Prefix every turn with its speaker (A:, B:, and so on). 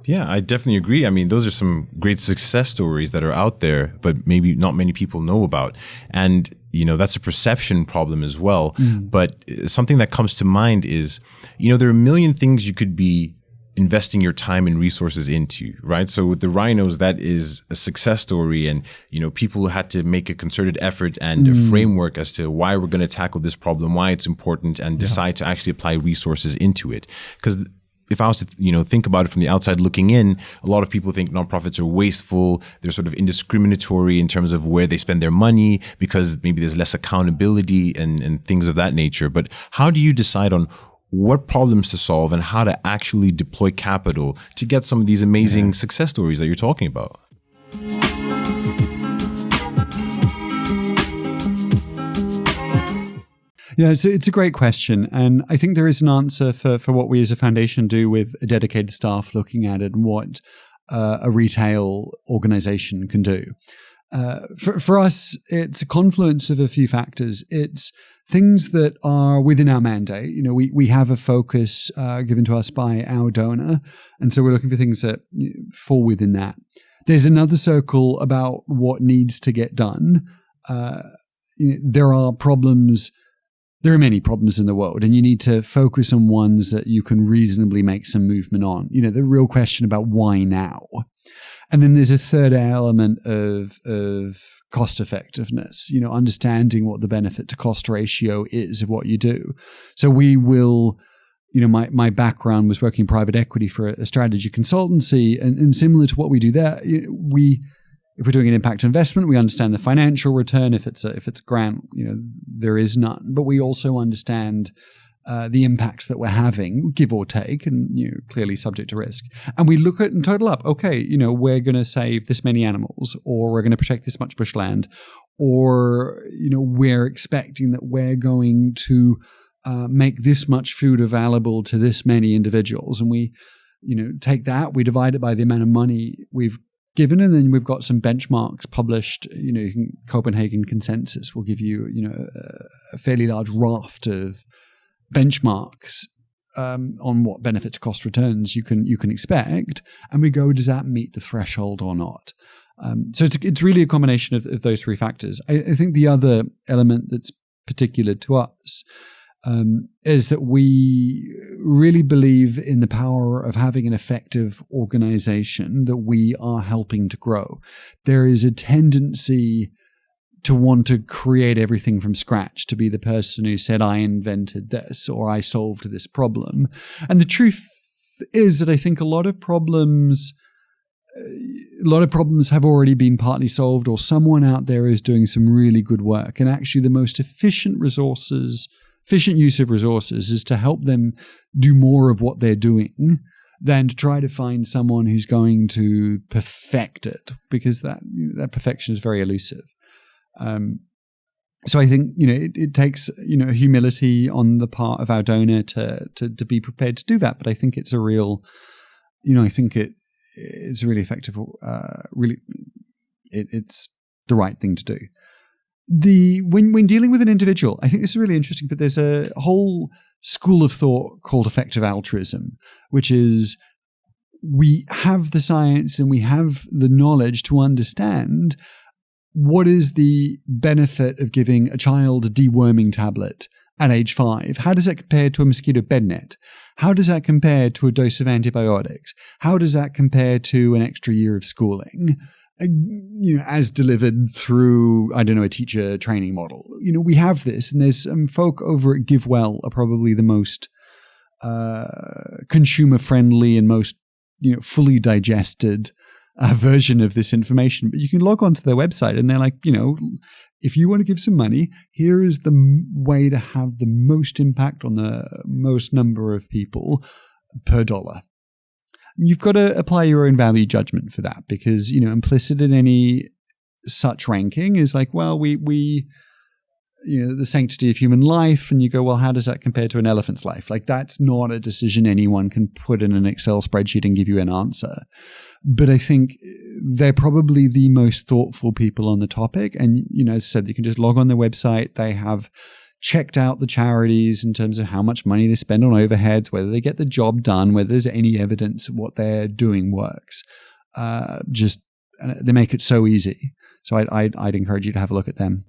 A: Yeah, I definitely agree. I mean, those are some great success stories that are out there, but maybe not many people know about. And, that's a perception problem as well. But something that comes to mind is, there are a million things you could be investing your time and resources into, right? So with the rhinos, that is a success story. And, people had to make a concerted effort and a framework as to why we're going to tackle this problem, why it's important, and decide to actually apply resources into it. Because if I was to, think about it from the outside looking in, a lot of people think nonprofits are wasteful. They're sort of indiscriminatory in terms of where they spend their money because maybe there's less accountability and things of that nature. But how do you decide on what problems to solve and how to actually deploy capital to get some of these amazing success stories that you're talking about?
B: Yeah, it's a great question. And I think there is an answer for what we as a foundation do with a dedicated staff looking at it and what a retail organization can do. For us, it's a confluence of a few factors. It's things that are within our mandate. We have a focus given to us by our donor. And so we're looking for things that fall within that. There's another circle about what needs to get done. There are problems. There are many problems in the world, and you need to focus on ones that you can reasonably make some movement on. The real question about why now. And then there's a third element of cost effectiveness, understanding what the benefit to cost ratio is of what you do. So we will, my background was working in private equity for a strategy consultancy, and similar to what we do there, if we're doing an impact investment, we understand the financial return. If it's a grant, there is none. But we also understand the impacts that we're having, give or take, and clearly subject to risk. And we look at and total up. Okay, we're going to save this many animals, or we're going to protect this much bushland, or we're expecting that we're going to make this much food available to this many individuals. And we, take that, we divide it by the amount of money we've given, and then we've got some benchmarks published. Copenhagen Consensus will give you, a fairly large raft of benchmarks on what benefit to cost returns you can expect, and we go, does that meet the threshold or not? So it's really a combination of those three factors. I think the other element that's particular to us is that we really believe in the power of having an effective organization that we are helping to grow. There is a tendency to want to create everything from scratch, to be the person who said, I invented this or I solved this problem. And the truth is that I think a lot of problems have already been partly solved, or someone out there is doing some really good work. And actually the most efficient use of resources is to help them do more of what they're doing than to try to find someone who's going to perfect it, because that perfection is very elusive. So I think, it takes, humility on the part of our donor to be prepared to do that. But I think it's a real, I think it's a really effective, it's the right thing to do. When dealing with an individual, I think this is really interesting, but there's a whole school of thought called effective altruism, which is we have the science and we have the knowledge to understand what is the benefit of giving a child a deworming tablet at age 5. How does that compare to a mosquito bed net? How does that compare to a dose of antibiotics? How does that compare to an extra year of schooling? As delivered through, a teacher training model. We have this, and there's some folk over at GiveWell are probably the most consumer-friendly and most, fully digested version of this information. But you can log onto their website, and they're like, if you want to give some money, here is the way to have the most impact on the most number of people per dollar. You've got to apply your own value judgment for that, because, implicit in any such ranking is like, well, we the sanctity of human life. And you go, well, how does that compare to an elephant's life? Like, that's not a decision anyone can put in an Excel spreadsheet and give you an answer. But I think they're probably the most thoughtful people on the topic. And, as I said, you can just log on their website. They have, checked out the charities in terms of how much money they spend on overheads, whether they get the job done, whether there's any evidence of what they're doing works. They make it so easy. So I'd encourage you to have a look at them.